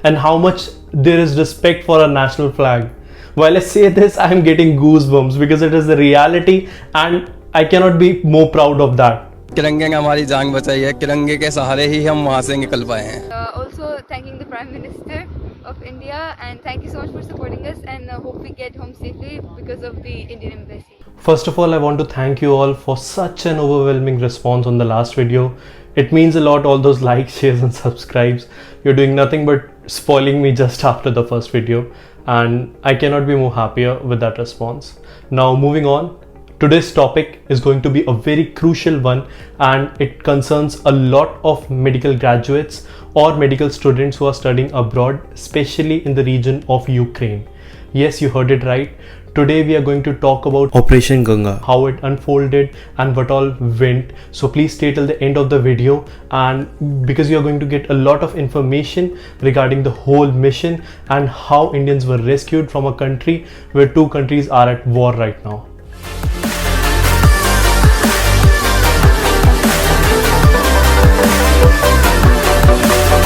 and how much there is respect for our national flag. While I say this, I am getting goosebumps because it is the reality and I cannot be more proud of that. तिरंगे ने हमारी जान बचाई है, तिरंगे के सहारे ही हम वहाँ से निकल पाए हैं. Also thanking the Prime Minister of India and thank you so much for supporting us and hope we get home safely because of the Indian Embassy. First of all, I want to thank you all for such an overwhelming response on the last video. It means a lot, all those likes, shares and subscribes. You're doing nothing but spoiling me just after the first video and I cannot be more happier with that response. Now moving on. Today's topic is going to be a very crucial one and it concerns a lot of medical graduates or medical students who are studying abroad, especially in the region of Ukraine. Yes, you heard it right. Today we are going to talk about Operation Ganga, how it unfolded and what all went. So please stay till the end of the video, and because you are going to get a lot of information regarding the whole mission and how Indians were rescued from a country where two countries are at war right now.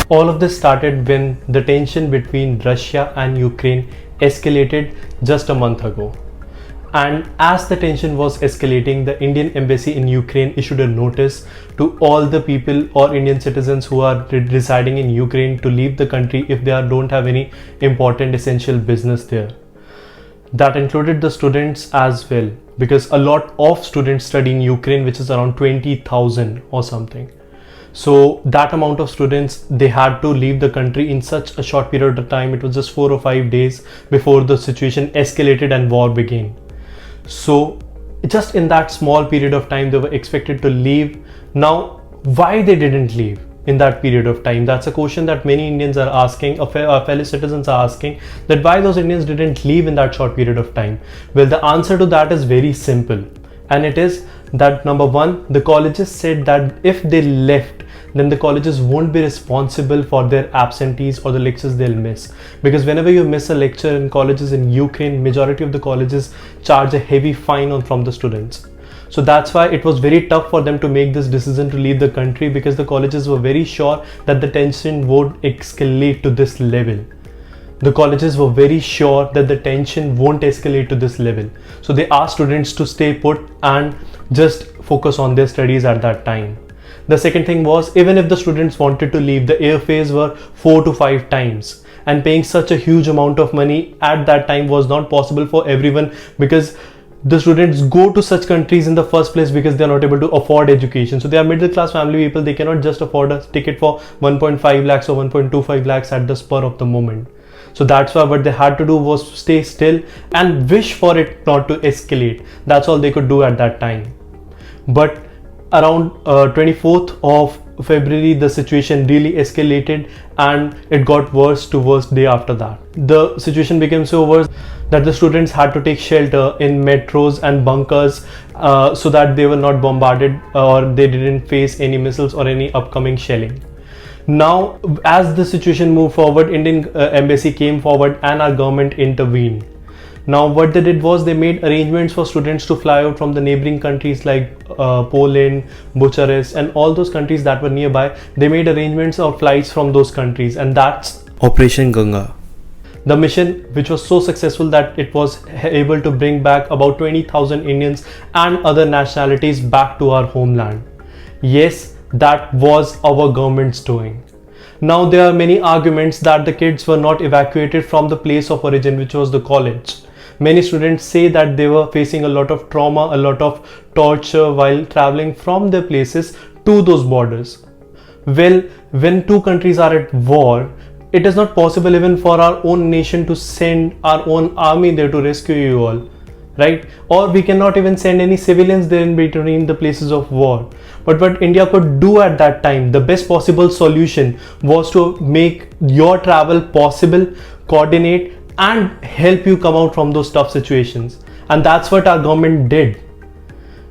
All of this started when the tension between Russia and Ukraine escalated just a month ago. And as the tension was escalating, the Indian Embassy in Ukraine issued a notice to all the people or Indian citizens who are residing in Ukraine to leave the country if they don't have any important essential business there. That included the students as well, because a lot of students study in Ukraine, which is around 20,000 or something. So that amount of students, they had to leave the country in such a short period of time. It was just 4 or 5 days before the situation escalated and war began. So just in that small period of time, they were expected to leave. Now, why they didn't leave in that period of time? That's a question that many Indians are asking, our fellow citizens are asking, that why those Indians didn't leave in that short period of time. Well, the answer to that is very simple. And it is that number one, the colleges said that if they left, then the colleges won't be responsible for their absentees or the lectures they'll miss. Because whenever you miss a lecture in colleges in Ukraine, majority of the colleges charge a heavy fine from the students. So that's why it was very tough for them to make this decision to leave the country, because the colleges were very sure that the tension won't escalate to this level. The colleges were very sure that the tension won't escalate to this level. So they asked students to stay put and just focus on their studies at that time. The second thing was, even if the students wanted to leave, the airfares were 4 to 5 times, and paying such a huge amount of money at that time was not possible for everyone, because the students go to such countries in the first place because they are not able to afford education. So they are middle class family people, they cannot just afford a ticket for 1.5 lakhs or 1.25 lakhs at the spur of the moment. So that's why what they had to do was stay still and wish for it not to escalate. That's all they could do at that time. But around 24th of February, the situation really escalated and it got worse to worse day after that. The situation became so worse that the students had to take shelter in metros and bunkers so that they were not bombarded or they didn't face any missiles or any upcoming shelling. Now, as the situation moved forward, Indian Embassy came forward and our government intervened. Now what they did was they made arrangements for students to fly out from the neighboring countries like Poland, Bucharest and all those countries that were nearby. They made arrangements of flights from those countries, and that's Operation Ganga. The mission, which was so successful that it was able to bring back about 20,000 Indians and other nationalities back to our homeland. Yes, that was our government's doing. Now there are many arguments that the kids were not evacuated from the place of origin, which was the college. Many students say that they were facing a lot of trauma, a lot of torture while traveling from their places to those borders. Well, when two countries are at war, it is not possible even for our own nation to send our own army there to rescue you all, right? Or we cannot even send any civilians there in between the places of war. But what India could do at that time, the best possible solution was to make your travel possible, coordinate and help you come out from those tough situations. And that's what our government did.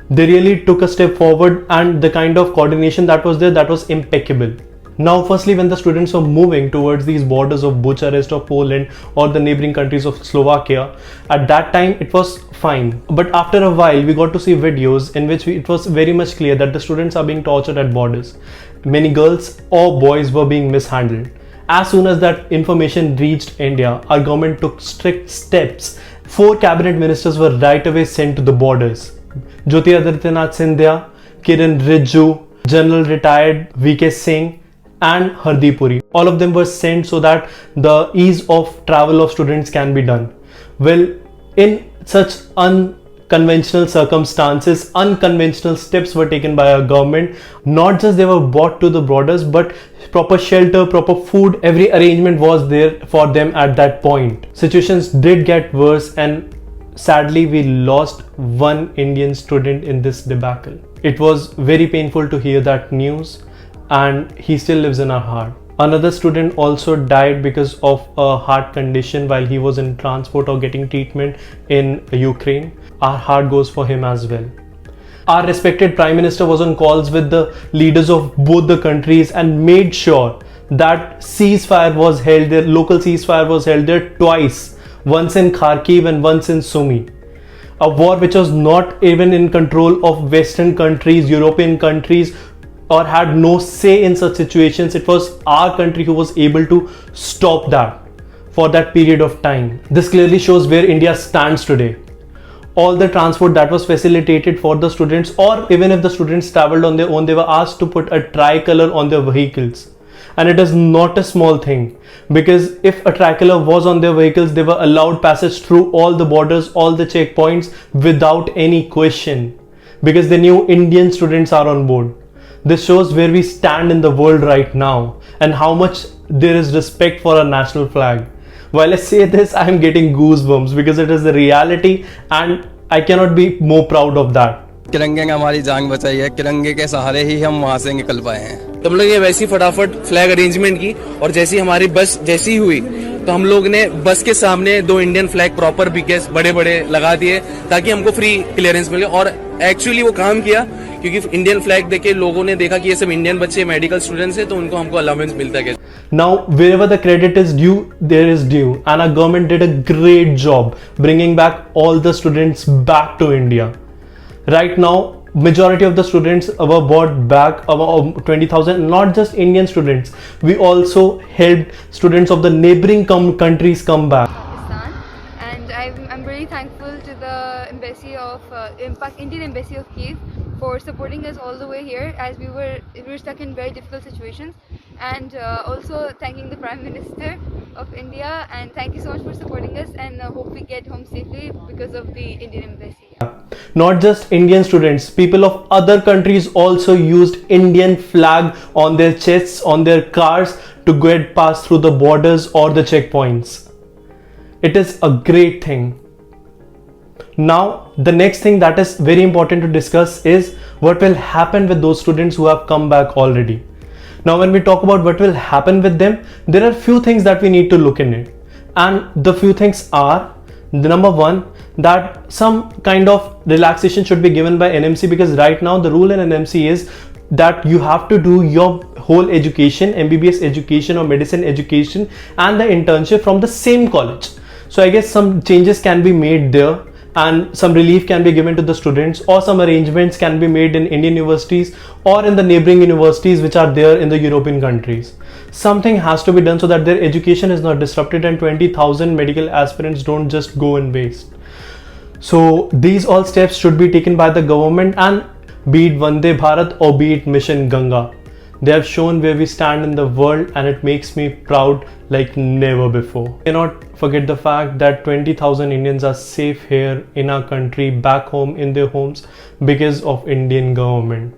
They really took a step forward, and the kind of coordination that was there, that was impeccable. Now, firstly, when the students were moving towards these borders of Bucharest or Poland or the neighboring countries of Slovakia, at that time it was fine. But after a while, we got to see videos in which it was very much clear that the students are being tortured at borders. Many girls or boys were being mishandled. As soon as that information reached India, our government took strict steps. 4 cabinet ministers were right away sent to the borders. Jyoti Adityanath Scindia, Kiran Rijiju, General retired VK Singh, and Hardeep Puri. All of them were sent so that the ease of travel of students can be done. Well, in such unconventional circumstances, unconventional steps were taken by our government. Not just they were brought to the borders, but proper shelter, proper food, every arrangement was there for them at that point. Situations did get worse, and sadly we lost one Indian student in this debacle. It was very painful to hear that news, and he still lives in our heart. Another student also died because of a heart condition while he was in transport or getting treatment in Ukraine. Our heart goes for him as well. Our respected Prime Minister was on calls with the leaders of both the countries and made sure that ceasefire was held there, local ceasefire was held there twice, once in Kharkiv and once in Sumy. A war which was not even in control of Western countries, European countries, or had no say in such situations. It was our country who was able to stop that for that period of time. This clearly shows where India stands today. All the transport that was facilitated for the students, or even if the students traveled on their own, they were asked to put a tricolor on their vehicles. And it is not a small thing, because if a tricolor was on their vehicles, they were allowed passage through all the borders, all the checkpoints without any question, because they knew Indian students are on board. This shows where we stand in the world right now and how much there is respect for our national flag. While I say this, I am getting goosebumps because it is the reality and I cannot be more proud of that. तिरंगे ने हमारी जान बचाई है, तिरंगे के सहारे ही हम वहाँ से निकल पाए हैं। तो हम लोग ये वैसी फटाफट फ्लैग अरेंजमेंट की और जैसी हमारी बस जैसी हुई तो हम लोग ने बस के सामने 2 इंडियन फ्लैग प्रॉपर बीकेस बड़े बड़े लगा दिए ताकि हमको फ्री क्लियरेंस मिले। और एक्चुअली वो काम किया क्योंकि इंडियन फ्लैग देखे लोगों ने देखा कि ये सब इंडियन बच्चे मेडिकल स्टूडेंट्स हैं, तो उनको हमको अलाउंस मिलता है। Now, wherever the credit is due, there is due, and our government did a great job bringing back all the students back to India. Right now, majority of the students were brought back, about 20,000, not just Indian students. We also helped students of the neighbouring countries come back. Pakistan, and I'm really thankful to the embassy of Indian Embassy of Kiev for supporting us all the way here, as we were stuck in very difficult situations, and also thanking the Prime Minister of India, and thank you so much for supporting us, and hope we get home safely because of the Indian Embassy. Not just Indian students, people of other countries also used Indian flag on their chests, on their cars to get past through the borders or the checkpoints. It is a great thing. Now, the next thing that is very important to discuss is what will happen with those students who have come back already. Now, when we talk about what will happen with them, there are few things that we need to look in it. And the few things are, number one, that some kind of relaxation should be given by NMC, because right now the rule in NMC is that you have to do your whole education, MBBS education or medicine education, and the internship from the same college. So I guess some changes can be made there, and some relief can be given to the students, or some arrangements can be made in Indian universities or in the neighboring universities which are there in the European countries. Something has to be done so that their education is not disrupted and 20,000 medical aspirants don't just go in waste. So these all steps should be taken by the government, and be it Vande Bharat or be it Mission Ganga, they have shown where we stand in the world, and it makes me proud like never before. I cannot forget the fact that 20,000 Indians are safe here in our country, back home in their homes, because of Indian government.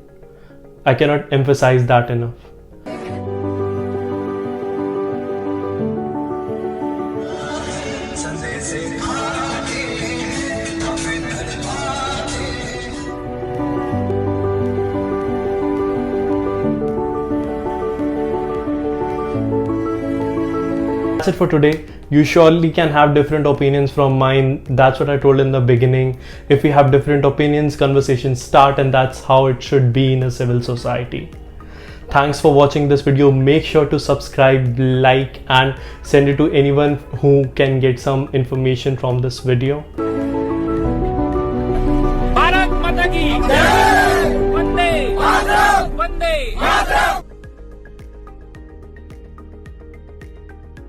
I cannot emphasize that enough. That's it for today. You surely can have different opinions from mine. That's what I told in the beginning. If we have different opinions, conversations start, and that's how it should be in a civil society. Thanks for watching this video. Make sure to subscribe, like, and send it to anyone who can get some information from this video.